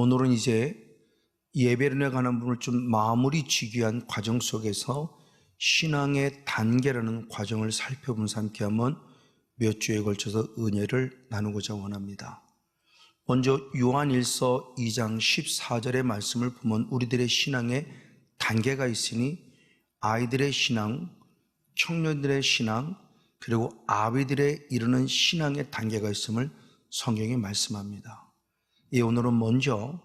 오늘은 이제 예배론에 관한 부분을 좀 마무리 지기 위한 과정 속에서 신앙의 단계라는 과정을 살펴보면서 함께 한번 몇 주에 걸쳐서 은혜를 나누고자 원합니다. 먼저 요한일서 2장 14절의 말씀을 보면 우리들의 신앙에 단계가 있으니 아이들의 신앙, 청년들의 신앙, 그리고 아비들에 이르는 신앙의 단계가 있음을 성경이 말씀합니다. 오늘은 먼저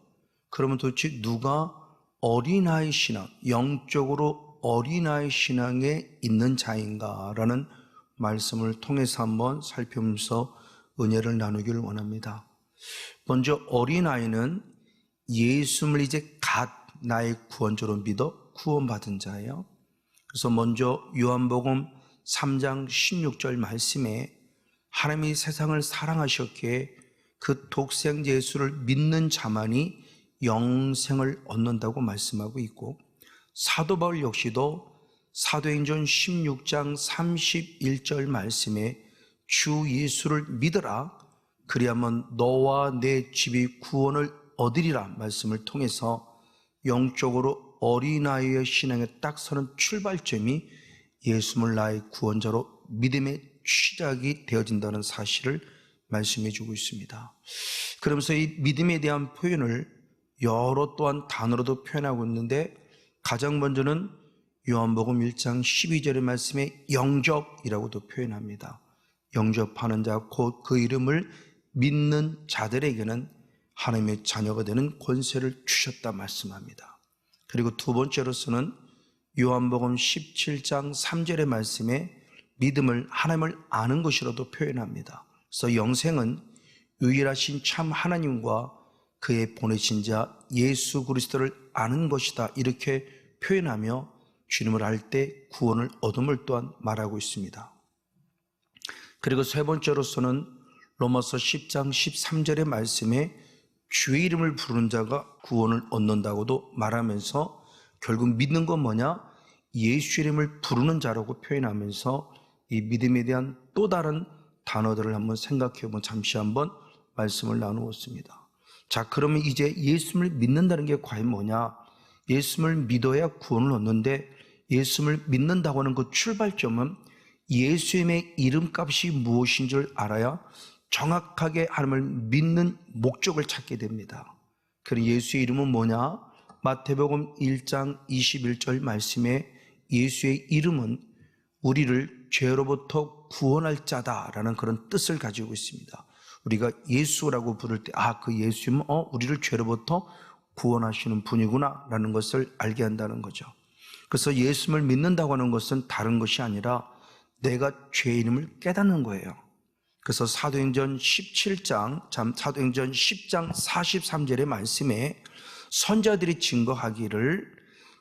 그러면 도대체 누가 어린아이 신앙, 영적으로 어린아이 신앙에 있는 자인가라는 말씀을 통해서 한번 살피면서 은혜를 나누기를 원합니다. 먼저 어린아이는 예수를 이제 갓 나의 구원자로 믿어 구원받은 자예요. 그래서 먼저 요한복음 3장 16절 말씀에 하나님이 세상을 사랑하셨기에 그 독생 예수를 믿는 자만이 영생을 얻는다고 말씀하고 있고, 사도 바울 역시도 사도행전 16장 31절 말씀에 주 예수를 믿으라 그리하면 너와 내 집이 구원을 얻으리라 말씀을 통해서 영적으로 어린아이의 신앙에 딱 서는 출발점이 예수를 나의 구원자로 믿음의 시작이 되어진다는 사실을 말씀해 주고 있습니다. 그러면서 이 믿음에 대한 표현을 여러 또한 단어로도 표현하고 있는데, 가장 먼저는 요한복음 1장 12절의 말씀에 영접이라고도 표현합니다. 영접하는 자, 곧 그 이름을 믿는 자들에게는 하나님의 자녀가 되는 권세를 주셨다 말씀합니다. 그리고 두 번째로서는 요한복음 17장 3절의 말씀에 믿음을 하나님을 아는 것이라도 표현합니다. 그래서 영생은 유일하신 참 하나님과 그의 보내신 자 예수 그리스도를 아는 것이다 이렇게 표현하며 주님을 알 때 구원을 얻음을 또한 말하고 있습니다. 그리고 세 번째로서는 로마서 10장 13절의 말씀에 주의 이름을 부르는 자가 구원을 얻는다고도 말하면서 결국 믿는 건 뭐냐? 예수 이름을 부르는 자라고 표현하면서 이 믿음에 대한 또 다른 단어들을 한번 생각해보면 잠시 한번 말씀을 나누었습니다. 자, 그러면 이제 예수를 믿는다는 게 과연 뭐냐? 예수를 믿어야 구원을 얻는데, 예수를 믿는다고 하는 그 출발점은 예수님의 이름값이 무엇인 줄 알아야 정확하게 하나님을 믿는 목적을 찾게 됩니다. 그럼 예수의 이름은 뭐냐? 마태복음 1장 21절 말씀에 예수의 이름은 우리를 죄로부터 구원할 자다라는 그런 뜻을 가지고 있습니다. 우리가 예수라고 부를 때 그 예수님은 우리를 죄로부터 구원하시는 분이구나 라는 것을 알게 한다는 거죠. 그래서 예수를 믿는다고 하는 것은 다른 것이 아니라 내가 죄의 이름을 깨닫는 거예요. 그래서 사도행전 10장 43절의 말씀에 선자들이 증거하기를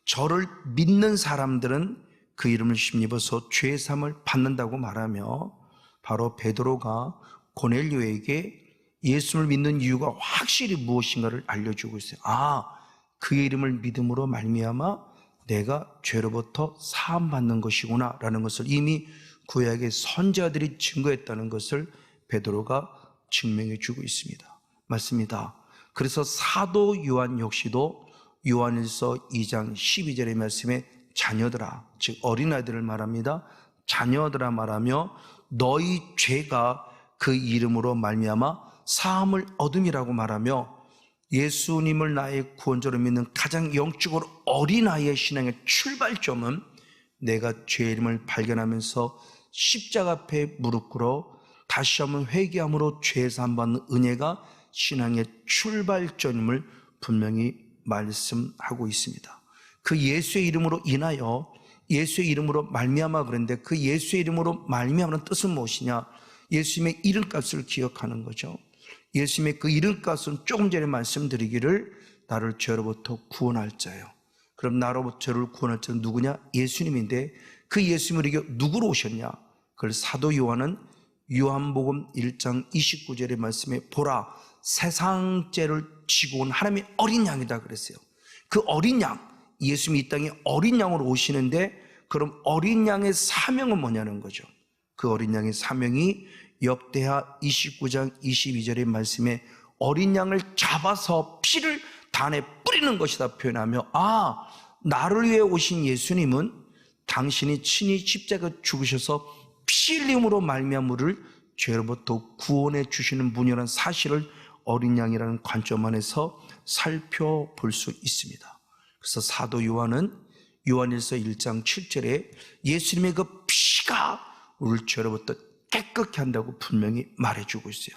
저를 믿는 사람들은 그 이름을 힘입어서 죄 사함을 받는다고 말하며, 바로 베드로가 고넬료에게 예수를 믿는 이유가 확실히 무엇인가를 알려주고 있어요. 그의 이름을 믿음으로 말미암아 내가 죄로부터 사함받는 것이구나 라는 것을 이미 구약의 선자들이 증거했다는 것을 베드로가 증명해 주고 있습니다. 맞습니다. 그래서 사도 요한 역시도 요한일서 2장 12절의 말씀에 자녀들아, 즉 어린아이들을 말합니다. 자녀들아 말하며 너희 죄가 그 이름으로 말미암아 사함을 얻음이라고 말하며, 예수님을 나의 구원자로 믿는 가장 영적으로 어린아이의 신앙의 출발점은 내가 죄의 이름을 발견하면서 십자가 앞에 무릎 꿇어 다시 한번 회개함으로 죄 사함 받는 은혜가 신앙의 출발점임을 분명히 말씀하고 있습니다. 그 예수의 이름으로 인하여, 예수의 이름으로 말미암아 그랬는데, 그 예수의 이름으로 말미암는 뜻은 무엇이냐? 예수님의 이름값을 기억하는 거죠. 예수님의 그 이름값은 조금 전에 말씀드리기를 나를 죄로부터 구원할 자예요. 그럼 나로부터 죄를 구원할 자는 누구냐? 예수님인데, 그 예수님을 이겨 누구로 오셨냐? 그걸 사도 요한은 요한복음 1장 29절의 말씀에 보라 세상 죄를 지고 온 하나님의 어린 양이다 그랬어요. 그 어린 양, 예수님이 이 땅에 어린 양으로 오시는데, 그럼 어린 양의 사명은 뭐냐는 거죠. 그 어린 양의 사명이 역대하 29장 22절의 말씀에 어린 양을 잡아서 피를 단에 뿌리는 것이다 표현하며, 나를 위해 오신 예수님은 당신이 친히 십자가 죽으셔서 피 흘림으로 말미암아 우리를 죄로부터 구원해 주시는 분이라는 사실을 어린 양이라는 관점 안에서 살펴볼 수 있습니다. 그래서 사도 요한은 요한일서 1장 7절에 예수님의 그 피가 우리를 죄로부터 깨끗게 한다고 분명히 말해주고 있어요.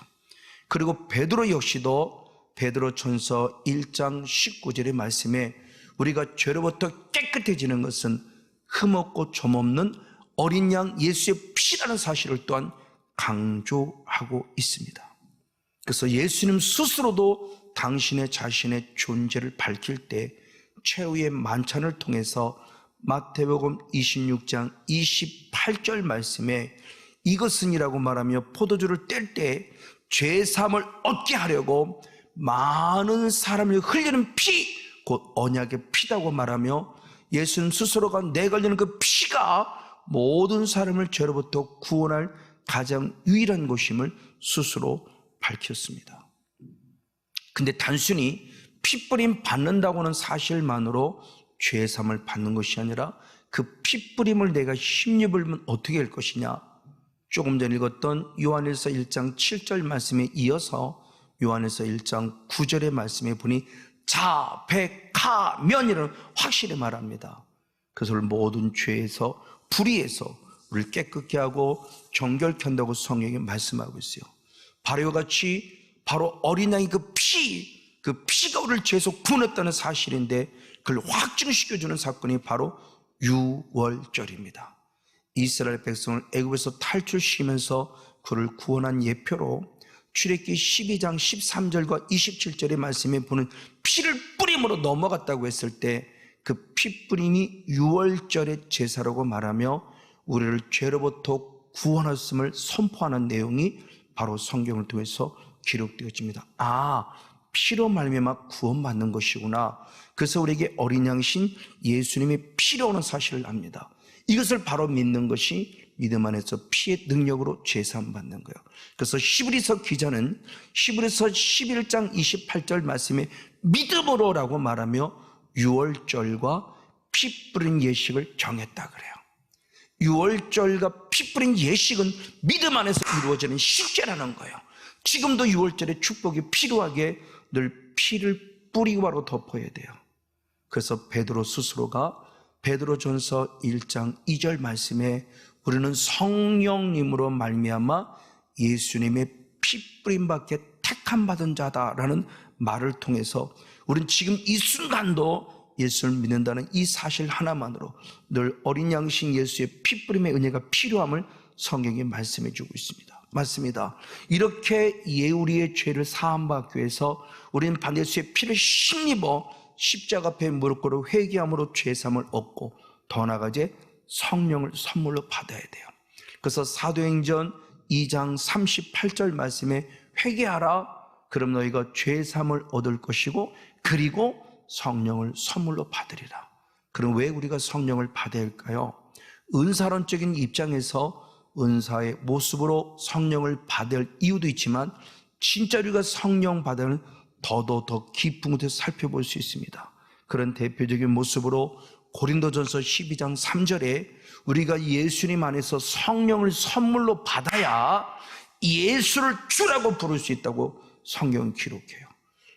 그리고 베드로 역시도 베드로전서 1장 19절의 말씀에 우리가 죄로부터 깨끗해지는 것은 흠없고 점없는 어린 양 예수의 피라는 사실을 또한 강조하고 있습니다. 그래서 예수님 스스로도 당신의 자신의 존재를 밝힐 때 최후의 만찬을 통해서 마태복음 26장 28절 말씀에 이것은이라고 말하며 포도주를 뗄 때 죄사함을 얻게 하려고 많은 사람을 흘리는 피, 곧 언약의 피다고 말하며 예수님 스스로가 내가 흘리는 그 피가 모든 사람을 죄로부터 구원할 가장 유일한 것임을 스스로 밝혔습니다. 근데 단순히 피뿌림 받는다고 하는 사실만으로 죄사함을 받는 것이 아니라 그 피뿌림을 내가 힘입으면 어떻게 할 것이냐, 조금 전에 읽었던 요한일서 1장 7절 말씀에 이어서 요한일서 1장 9절의 말씀에 보니 자백하면이라는 확실히 말합니다. 그래서 모든 죄에서 불의에서 우리를 깨끗게 하고 정결케 한다고 성경이 말씀하고 있어요. 바로 이와 같이 바로 어린 양이 그 피가 우리를 죄에서 구원했다는 사실인데 그걸 확증시켜주는 사건이 바로 유월절입니다. 이스라엘 백성을 애굽에서 탈출시키면서 그를 구원한 예표로 출애굽기 12장 13절과 27절의 말씀에 보는 피를 뿌림으로 넘어갔다고 했을 때 그 피뿌림이 유월절의 제사라고 말하며 우리를 죄로부터 구원하였음을 선포하는 내용이 바로 성경을 통해서 기록되어집니다. 피로 말미암아 구원받는 것이구나. 그래서 우리에게 어린 양신 예수님이 피로 오는 사실을 압니다. 이것을 바로 믿는 것이 믿음 안에서 피의 능력으로 제사함 받는 거예요. 그래서 히브리서 기자는 히브리서 11장 28절 말씀에 믿음으로라고 말하며 유월절과 피 뿌린 예식을 정했다 그래요. 유월절과 피 뿌린 예식은 믿음 안에서 이루어지는 실제라는 거예요. 지금도 유월절에 축복이 필요하게 늘 피를 뿌리고 바로 덮어야 돼요. 그래서 베드로 스스로가 베드로전서 1장 2절 말씀에 우리는 성령님으로 말미암아 예수님의 피 뿌림 밖에 택함 받은 자다라는 말을 통해서 우리는 지금 이 순간도 예수를 믿는다는 이 사실 하나만으로 늘 어린 양신 예수의 피 뿌림의 은혜가 필요함을 성경이 말씀해 주고 있습니다. 맞습니다. 이렇게 우리의 죄를 사함받기 위해서 우리는 반드시 예수의 피를 힘입어 십자가 앞에 무릎 꿇어 회개함으로 죄사함을 얻고 더 나아가지 성령을 선물로 받아야 돼요. 그래서 사도행전 2장 38절 말씀에 회개하라, 그럼 너희가 죄사함을 얻을 것이고 그리고 성령을 선물로 받으리라. 그럼 왜 우리가 성령을 받아야 할까요? 은사론적인 입장에서 은사의 모습으로 성령을 받을 이유도 있지만 진짜 우리가 성령 받으면 더 깊은 곳에서 살펴볼 수 있습니다. 그런 대표적인 모습으로 고린도전서 12장 3절에 우리가 예수님 안에서 성령을 선물로 받아야 예수를 주라고 부를 수 있다고 성경은 기록해요.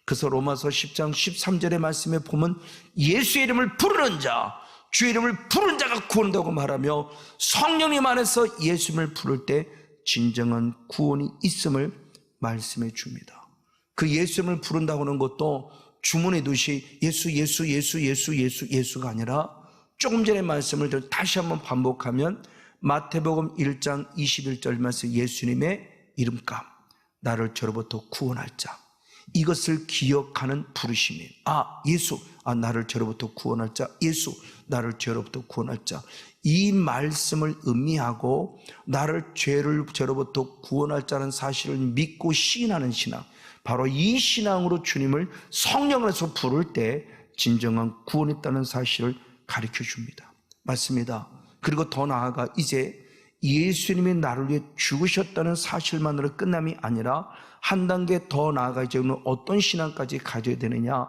그래서 로마서 10장 13절의 말씀에 보면 예수의 이름을 부르는 자, 주의 이름을 부르는 자가 구원한다고 말하며 성령님 안에서 예수님을 부를 때 진정한 구원이 있음을 말씀해 줍니다. 그 예수님을 부른다고 하는 것도 주문의 듯이 예수가 아니라 조금 전에 말씀을 다시 한번 반복하면 마태복음 1장 21절 말씀, 예수님의 이름값, 나를 죄로부터 구원할 자, 이것을 기억하는 부르심이에요. 예수, 나를 죄로부터 구원할 자, 예수, 나를 죄로부터 구원할 자. 이 말씀을 의미하고 나를 죄로부터 구원할 자는 사실을 믿고 시인하는 신앙, 바로 이 신앙으로 주님을 성령 안에서 부를 때 진정한 구원이 있다는 사실을 가르쳐 줍니다. 맞습니다. 그리고 더 나아가 이제 예수님이 나를 위해 죽으셨다는 사실만으로 끝남이 아니라 한 단계 더 나아가 이제 어떤 신앙까지 가져야 되느냐?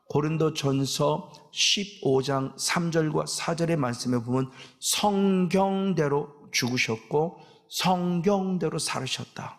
고린도전서 15장 3절과 4절의 말씀에 보면 성경대로 죽으셨고 성경대로 살으셨다.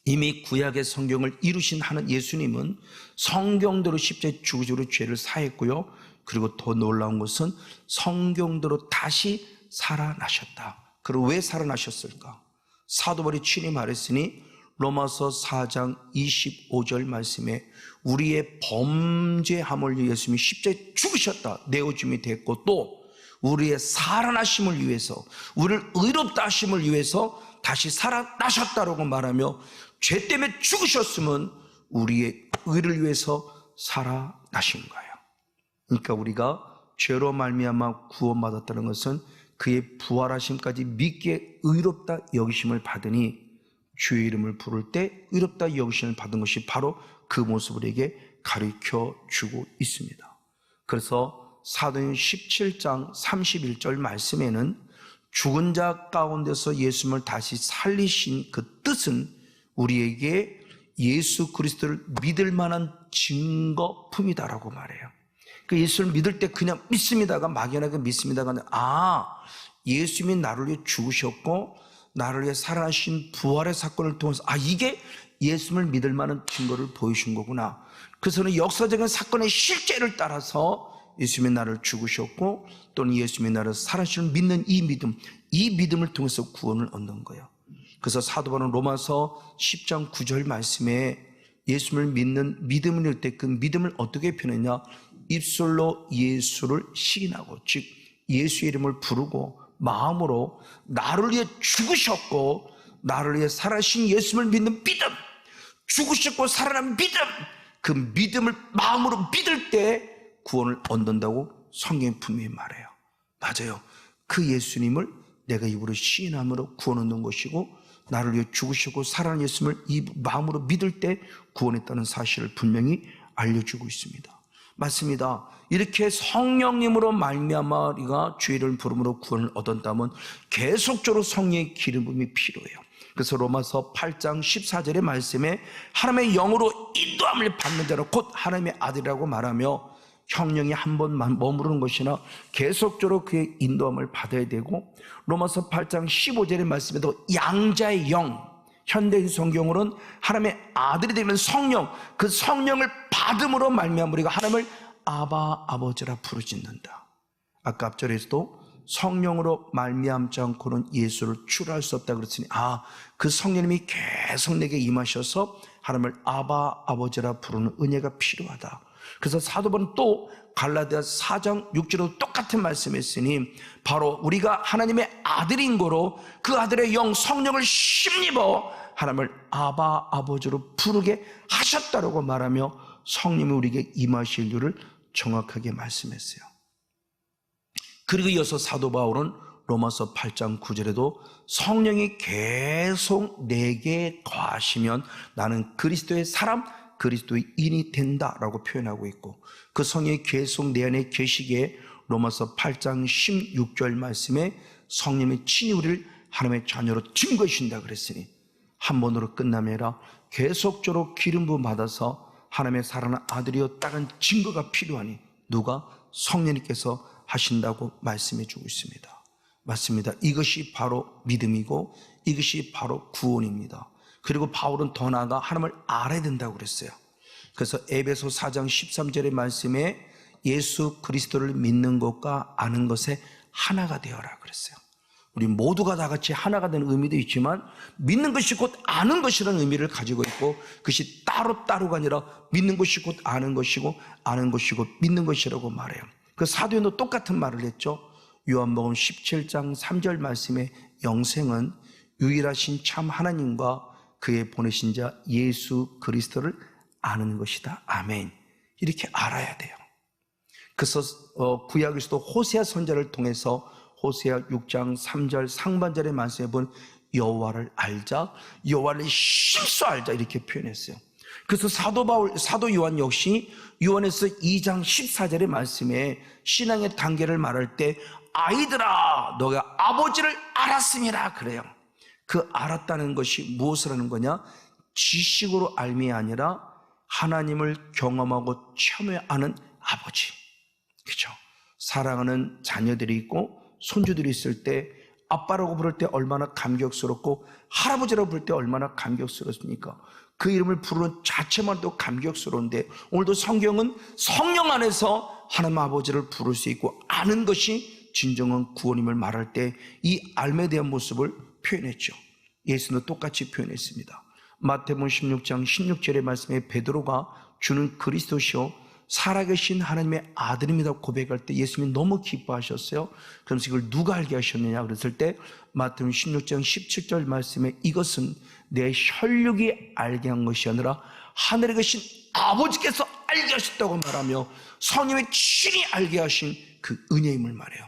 이미 구약의 성경을 이루신 하는 예수님은 성경대로 십자가에 죽으심으로 죄를 사했고요. 그리고 더 놀라운 것은 성경대로 다시 살아나셨다. 그리고 왜 살아나셨을까? 사도 바울이 친히 말했으니 로마서 4장 25절 말씀에 우리의 범죄함을 위해 예수님이 십자가에 죽으셨다. 내어줌이 됐고 또 우리의 살아나심을 위해서, 우리를 의롭다 하심을 위해서 다시 살아나셨다라고 말하며 죄 때문에 죽으셨으면 우리의 의를 위해서 살아나신 거예요. 그러니까 우리가 죄로 말미암아 구원받았다는 것은 그의 부활하심까지 믿기에 의롭다 여기심을 받으니 주의 이름을 부를 때 의롭다 여기심을 받은 것이 바로 그 모습을 우리에게 가르쳐주고 있습니다. 그래서 사도행 17장 31절 말씀에는 죽은 자 가운데서 예수님을 다시 살리신 그 뜻은 우리에게 예수 그리스도를 믿을 만한 증거품이다라고 말해요. 그 예수를 믿을 때 그냥 믿습니다가 막연하게 믿습니다가 아니라 예수님이 나를 위해 죽으셨고 나를 위해 살아나신 부활의 사건을 통해서 이게 예수님을 믿을 만한 증거를 보여준 거구나. 그래서는 역사적인 사건의 실제를 따라서 예수님이 나를 죽으셨고 또는 예수님이 나를 살아나시는 믿는 이 믿음을 통해서 구원을 얻는 거예요. 그래서 사도 바울은 로마서 10장 9절 말씀에 예수님을 믿는 믿음을 이룰 때 그 믿음을 어떻게 표현했냐? 입술로 예수를 시인하고 즉 예수의 이름을 부르고 마음으로 나를 위해 죽으셨고 나를 위해 살아신 예수님을 믿는 믿음, 죽으셨고 살아난 믿음, 그 믿음을 마음으로 믿을 때 구원을 얻는다고 성경이 분명히 말해요. 맞아요. 그 예수님을 내가 입으로 시인함으로 구원 얻는 것이고 나를 위해 죽으시고 살아난 예수님을 이 마음으로 믿을 때 구원했다는 사실을 분명히 알려주고 있습니다. 맞습니다. 이렇게 성령님으로 말미암아 우리가 주의 이름을 부름으로 구원을 얻었다면 계속적으로 성령의 기름 부음이 필요해요. 그래서 로마서 8장 14절의 말씀에 하나님의 영으로 인도함을 받는 자는 곧 하나님의 아들이라고 말하며 성령이 한 번만 머무르는 것이나 계속적으로 그의 인도함을 받아야 되고 로마서 8장 15절의 말씀에도 양자의 영, 현대 성경으로는 하나님의 아들이 되는 성령, 그 성령을 받음으로 말미암아 우리가 하나님을 아바 아버지라 부르짖는다. 아까 앞절에서도 성령으로 말미암지 않고는 예수를 추구할 수 없다 그랬으니 그 성령님이 계속 내게 임하셔서 하나님을 아바 아버지라 부르는 은혜가 필요하다. 그래서 사도 바울은 또 갈라디아 4장 6절로 똑같은 말씀했으니 바로 우리가 하나님의 아들인 거로 그 아들의 영 성령을 힘입어 하나님을 아바 아버지로 부르게 하셨다라고 말하며 성령이 우리에게 임하실 일을 정확하게 말씀했어요. 그리고 이어서 사도 바울은 로마서 8장 9절에도 성령이 계속 내게 거하시면 나는 그리스도의 사람, 그리스도의 인이 된다라고 표현하고 있고 그 성령이 계속 내 안에 계시기에 로마서 8장 16절 말씀에 성령이 친히 우리를 하나님의 자녀로 증거해 주신다 그랬으니 한 번으로 끝남이 아니라 계속적으로 기름 부음 받아서 하나님의 사랑하는 아들이었다는 증거가 필요하니 누가? 성령님께서 하신다고 말씀해 주고 있습니다. 맞습니다. 이것이 바로 믿음이고 이것이 바로 구원입니다. 그리고 바울은 더 나아가 하나님을 알아야 된다고 그랬어요. 그래서 에베소 4장 13절의 말씀에 예수 그리스도를 믿는 것과 아는 것에 하나가 되어라 그랬어요. 우리 모두가 다 같이 하나가 되는 의미도 있지만 믿는 것이 곧 아는 것이라는 의미를 가지고 있고 그것이 따로따로가 아니라 믿는 것이 곧 아는 것이고 아는 것이 곧 믿는 것이라고 말해요. 그 사도행도 똑같은 말을 했죠. 요한복음 17장 3절 말씀에 영생은 유일하신 참 하나님과 그의 보내신 자 예수 그리스도를 아는 것이다. 아멘. 이렇게 알아야 돼요. 그래서 구약에서도 호세아 선지자를 통해서 호세아 6장 3절 상반절의 말씀에 본 여호와를 알자, 여호와를 힘써 알자 이렇게 표현했어요. 그래서 사도 요한 역시 요한에서 2장 14절의 말씀에 신앙의 단계를 말할 때 아이들아 너가 아버지를 알았음이라 그래요. 그 알았다는 것이 무엇을 하는 거냐? 지식으로 알미 아니라 하나님을 경험하고 체험하는 아버지. 그렇죠? 사랑하는 자녀들이 있고 손주들이 있을 때 아빠라고 부를 때 얼마나 감격스럽고 할아버지라고 부를 때 얼마나 감격스럽습니까? 그 이름을 부르는 자체만도 감격스러운데 오늘도 성경은 성령 안에서 하나님 아버지를 부를 수 있고 아는 것이 진정한 구원임을 말할 때 이 알에 대한 모습을 표현했죠. 예수도 똑같이 표현했습니다. 마태복음 16장 16절의 말씀에 베드로가 주는 그리스도시요 살아계신 하나님의 아들입니다 고백할 때 예수님이 너무 기뻐하셨어요. 그러면서 이걸 누가 알게 하셨느냐 그랬을 때 마태복음 16장 17절 말씀에 이것은 내 혈육이 알게 한 것이 아니라 하늘에 계신 아버지께서 알게 하셨다고 말하며 성령의 친히 알게 하신 그 은혜임을 말해요.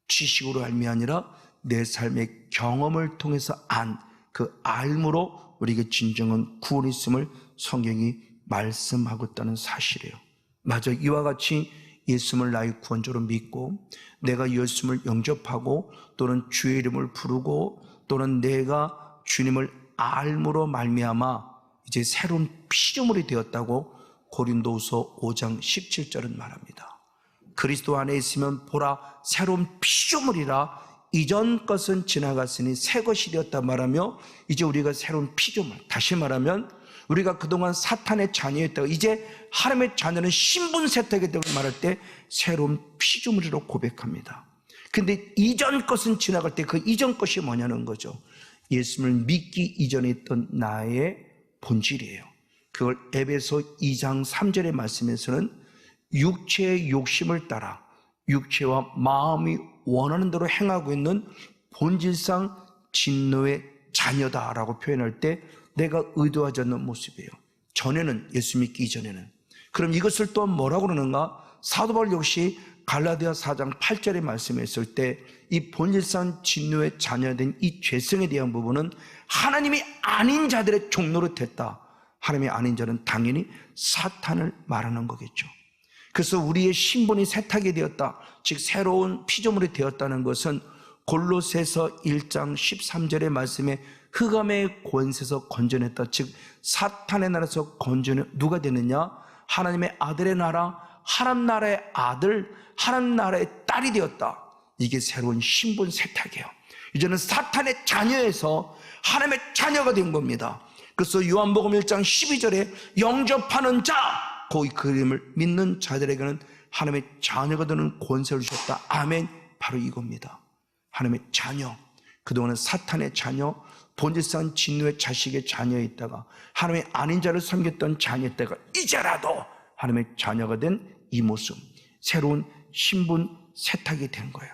지식으로 알미 아니라 내 삶의 경험을 통해서 안 그 알므로 우리에게 진정한 구원이 있음을 성경이 말씀하고 있다는 사실이에요. 맞아, 이와 같이 예수님을 나의 구원자로 믿고 내가 예수님을 영접하고 또는 주의 이름을 부르고 또는 내가 주님을 알므로 말미암아 이제 새로운 피조물이 되었다고 고린도후서 5장 17절은 말합니다. 그리스도 안에 있으면 보라 새로운 피조물이라 이전 것은 지나갔으니 새 것이 되었다 말하며 이제 우리가 새로운 피조물, 다시 말하면 우리가 그동안 사탄의 자녀였다가 이제 하나님의 자녀는 신분 세탁이 되고 말할 때 새로운 피조물이라고 고백합니다. 근데 이전 것은 지나갈 때 그 이전 것이 뭐냐는 거죠. 예수님을 믿기 이전에 있던 나의 본질이에요. 그걸 에베소 2장 3절의 말씀에서는 육체의 욕심을 따라 육체와 마음이 원하는 대로 행하고 있는 본질상 진노의 자녀다라고 표현할 때 내가 의도하지 않는 모습이에요. 전에는, 예수 믿기 이전에는. 그럼 이것을 또한 뭐라고 그러는가? 사도 바울 역시 갈라디아 4장 8절의 말씀에 있을 때 이 본질상 진노의 자녀된 이 죄성에 대한 부분은 하나님이 아닌 자들의 종로로 됐다. 하나님이 아닌 자는 당연히 사탄을 말하는 거겠죠. 그래서 우리의 신분이 세탁이 되었다, 즉 새로운 피조물이 되었다는 것은 골로새서 1장 13절의 말씀에 흑암의 권세에서 건져냈다, 즉 사탄의 나라에서 건져내 누가 되느냐? 하나님의 아들의 나라, 하나님 나라의 아들, 하나님 나라의 딸이 되었다. 이게 새로운 신분 세탁이에요. 이제는 사탄의 자녀에서 하나님의 자녀가 된 겁니다. 그래서 요한복음 1장 12절에 영접하는 자, 그 그림을 믿는 자들에게는 하나님의 자녀가 되는 권세를 주셨다. 아멘. 바로 이겁니다. 하나님의 자녀, 그동안은 사탄의 자녀, 본질상 진노의 자식의 자녀였다가 하나님의 아닌 자를 섬겼던 자녀였다가 이제라도 하나님의 자녀가 된 이 모습, 새로운 신분 세탁이 된 거예요.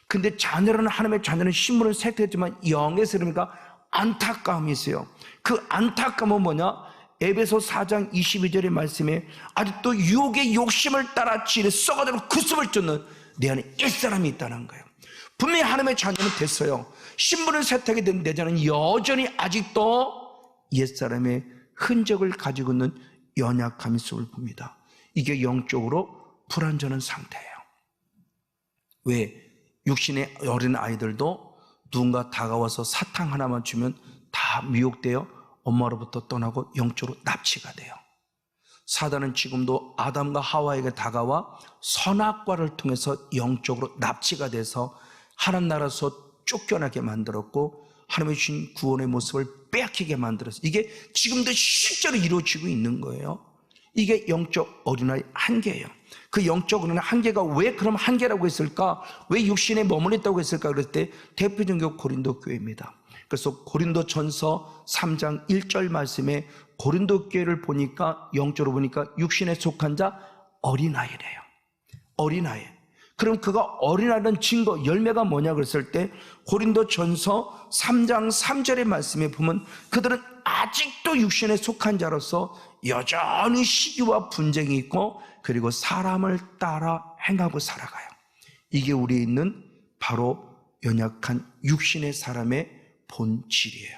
근데 자녀라는 하나님의 자녀는 신분을 세탁했지만 영에서 그러니까 안타까움이 있어요. 그 안타까움은 뭐냐? 에베소 4장 22절의 말씀에 아직도 유혹의 욕심을 따라 지레 썩어들고 구습을 쫓는 내 안에 옛사람이 있다는 거예요. 분명히 하나님의 자녀는 됐어요. 신분을 세탁이 된 내 자는 여전히 아직도 옛사람의 흔적을 가지고 있는 연약함이 있음을 봅니다. 이게 영적으로 불완전한 상태예요. 왜? 육신의 어린 아이들도 누군가 다가와서 사탕 하나만 주면 다 미혹되어 엄마로부터 떠나고 영적으로 납치가 돼요. 사단은 지금도 아담과 하와에게 다가와 선악과를 통해서 영적으로 납치가 돼서 하나님 나라에서 쫓겨나게 만들었고 하나님의 주신 구원의 모습을 빼앗기게 만들었어요. 이게 지금도 실제로 이루어지고 있는 거예요. 이게 영적 어린아이 한계예요. 그 영적 어린아이 한계가 왜 그럼 한계라고 했을까? 왜 육신에 머물렀다고 했을까? 그럴 때 대표적인 게 고린도 교회입니다. 그래서 고린도 전서 3장 1절 말씀에 고린도 교회를 보니까 영적으로 보니까 육신에 속한 자 어린아이래요. 어린아이. 그럼 그가 어린아이라는 증거, 열매가 뭐냐 그랬을 때 고린도 전서 3장 3절의 말씀에 보면 그들은 아직도 육신에 속한 자로서 여전히 시기와 분쟁이 있고 그리고 사람을 따라 행하고 살아가요. 이게 우리에 있는 바로 연약한 육신의 사람의 본질이에요.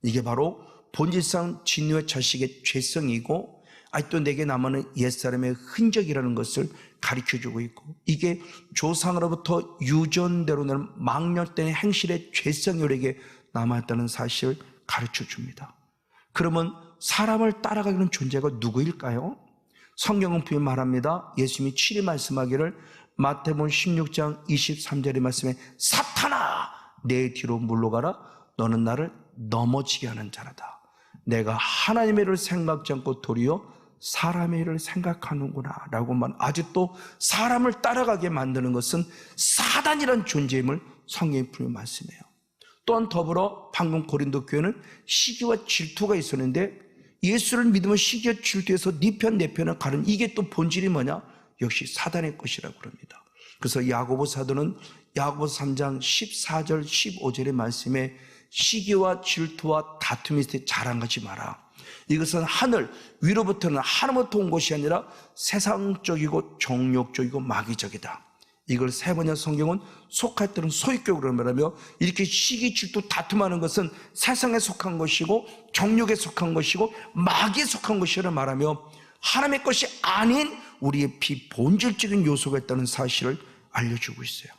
이게 바로 본질상 진노의 자식의 죄성이고 아직도 내게 남아있는 옛사람의 흔적이라는 것을 가르쳐주고 있고, 이게 조상으로부터 유전대로 나는 망령된 행실의 죄성이 우리에게 남아있다는 사실을 가르쳐줍니다. 그러면 사람을 따라가는 존재가 누구일까요? 성경은 분명히 말합니다. 예수님이 친히 말씀하기를, 마태복음 16장 23절의 말씀에 사탄아 내 뒤로 물러가라, 너는 나를 넘어지게 하는 자라다. 내가 하나님의 일을 생각지 않고 도리어 사람의 일을 생각하는구나 라고 말. 아직도 사람을 따라가게 만드는 것은 사단이라는 존재임을 성경이 분명히 말씀해요. 또한 더불어 방금 고린도 교회는 시기와 질투가 있었는데, 예수를 믿으면 시기와 질투에서 네 편 내 편을 가른, 이게 또 본질이 뭐냐? 역시 사단의 것이라고 합니다. 그래서 야고보 사도는 야고보서 3장 14절 15절의 말씀에 시기와 질투와 다툼이 있을 때 자랑하지 마라. 이것은 하늘 위로부터는 하나님부터 온 것이 아니라 세상적이고 정욕적이고 마귀적이다. 이걸 세 번째 성경은 속할 때는 소유격으로 말하며, 이렇게 시기 질투 다툼하는 것은 세상에 속한 것이고 정욕에 속한 것이고 마귀에 속한 것이라 말하며, 하나님의 것이 아닌 우리의 비본질적인 요소가 있다는 사실을 알려주고 있어요.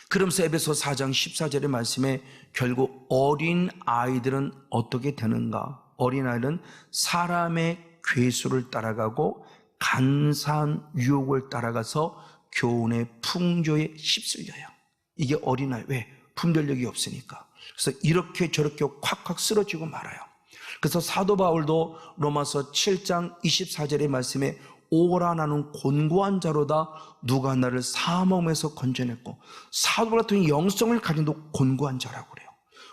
그러면서 에베소 4장 14절의 말씀에 결국 어린 아이들은 어떻게 되는가? 어린 아이는 사람의 괴수를 따라가고 간사한 유혹을 따라가서 교훈의 풍조에 휩쓸려요. 이게 어린아이. 왜? 분별력이 없으니까. 그래서 이렇게 저렇게 콱콱 쓰러지고 말아요. 그래서 사도 바울도 로마서 7장 24절의 말씀에 오라 나는 곤고한 자로다, 누가 나를 사망에서 건져냈고, 사도 바울 같은 영성을 가진 도 곤고한 자라고 그래요.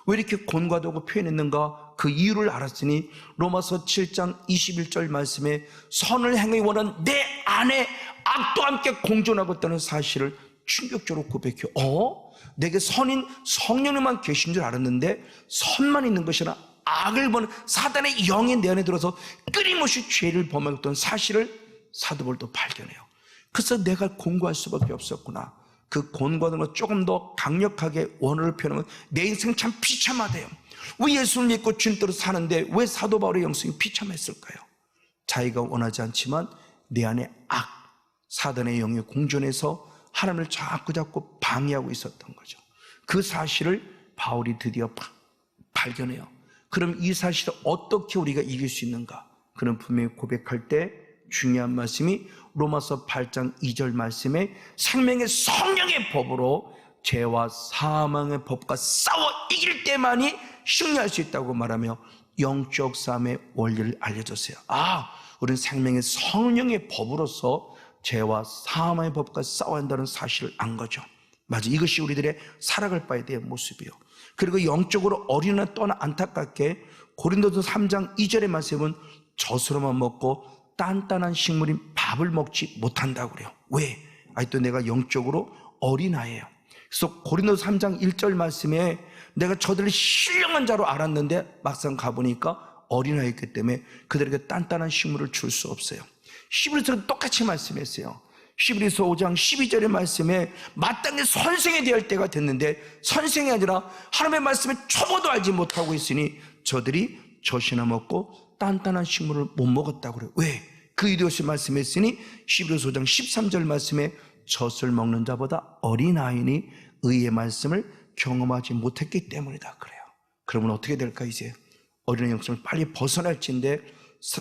왜 이렇게 곤고하다고 표현했는가? 그 이유를 알았으니 로마서 7장 21절 말씀에 선을 행하기 원하는 내 안에 악도 함께 공존하고 있다는 사실을 충격적으로 고백해요. 내게 선인 성령님만 계신 줄 알았는데 선만 있는 것이나 악을 보는 사단의 영이 내 안에 들어서 끊임없이 죄를 범하였던 사실을 사도 바울도 발견해요. 그래서 내가 곤고할 수밖에 없었구나. 그 곤고하는 걸 조금 더 강력하게 원어를 표현하면 내 인생 참 비참하대요. 왜 예수를 믿고 주님대로 사는데 왜 사도 바울의 영성이 비참했을까요? 자기가 원하지 않지만 내 안에 악, 사단의 영이 공존해서 하나님을 자꾸 방해하고 있었던 거죠. 그 사실을 바울이 드디어 발견해요. 그럼 이 사실을 어떻게 우리가 이길 수 있는가? 그는 분명히 고백할 때 중요한 말씀이 로마서 8장 2절 말씀에 생명의 성령의 법으로 죄와 사망의 법과 싸워 이길 때만이 승리할 수 있다고 말하며 영적 싸움의 원리를 알려줬어요. 우리는 생명의 성령의 법으로서 죄와 사망의 법과 싸워야 한다는 사실을 안 거죠. 맞아, 이것이 우리들의 살아갈 바에 대한 모습이요. 그리고 영적으로 어린아이 또한 안타깝게 고린도서 3장 2절의 말씀은 젖으로만 먹고 단단한 식물인 밥을 먹지 못한다고 그래요. 왜? 아직도 내가 영적으로 어린아이예요. 그래서 고린도서 3장 1절 말씀에 내가 저들을 신령한 자로 알았는데 막상 가보니까 어린아이였기 때문에 그들에게 단단한 식물을 줄 수 없어요. 히브리서도 똑같이 말씀했어요. 히브리서 5장 12절의 말씀에 마땅히 선생이 되어야 할 때가 됐는데 선생이 아니라 하나님의 말씀에 초보도 알지 못하고 있으니 저들이 젖이나 먹고 단단한 식물을 못 먹었다고 그래요. 왜? 그 이유를 말씀했으니 히브리서 5장 13절 말씀에 젖을 먹는 자보다 어린아이니 의의 말씀을 경험하지 못했기 때문이다 그래요. 그러면 어떻게 될까? 이제 어린아이 영성을 빨리 벗어날지인데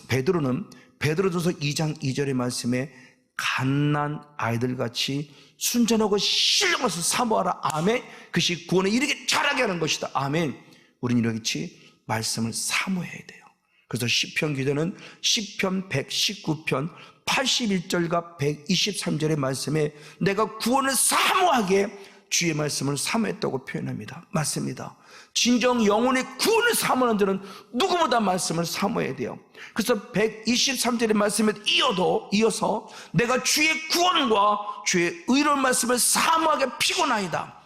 베드로는 베드로전서 2장 2절의 말씀에 갓난 아이들같이 순전하고 신령해서 사모하라. 아멘. 그것이 구원에 이르게 자라게 하는 것이다. 아멘. 우리는 이렇게 말씀을 사모해야 돼요. 그래서 시편 기자는 시편 119편 81절과 123절의 말씀에 내가 구원을 사모하게 주의 말씀을 사모했다고 표현합니다. 맞습니다. 진정 영혼의 구원을 사모하는 자는 누구보다 말씀을 사모해야 돼요. 그래서 123절의 말씀에 이어서 내가 주의 구원과 주의 의로운 말씀을 사모하게 피곤하이다.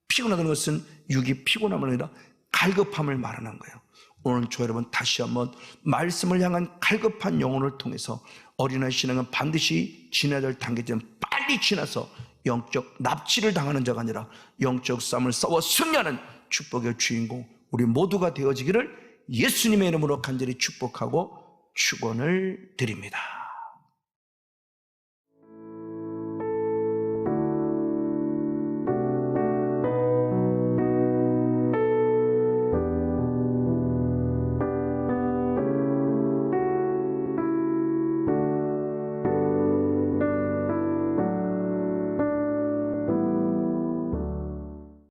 피곤하다는 것은 육이 피곤함을 아니라 갈급함을 말하는 거예요. 오늘 저 여러분 다시 한번 말씀을 향한 갈급한 영혼을 통해서 어린아이 신앙은 반드시 지나야 될 단계점 빨리 지나서 영적 납치를 당하는 자가 아니라 영적 싸움을 싸워 승리하는 축복의 주인공 우리 모두가 되어지기를 예수님의 이름으로 간절히 축복하고 축원을 드립니다.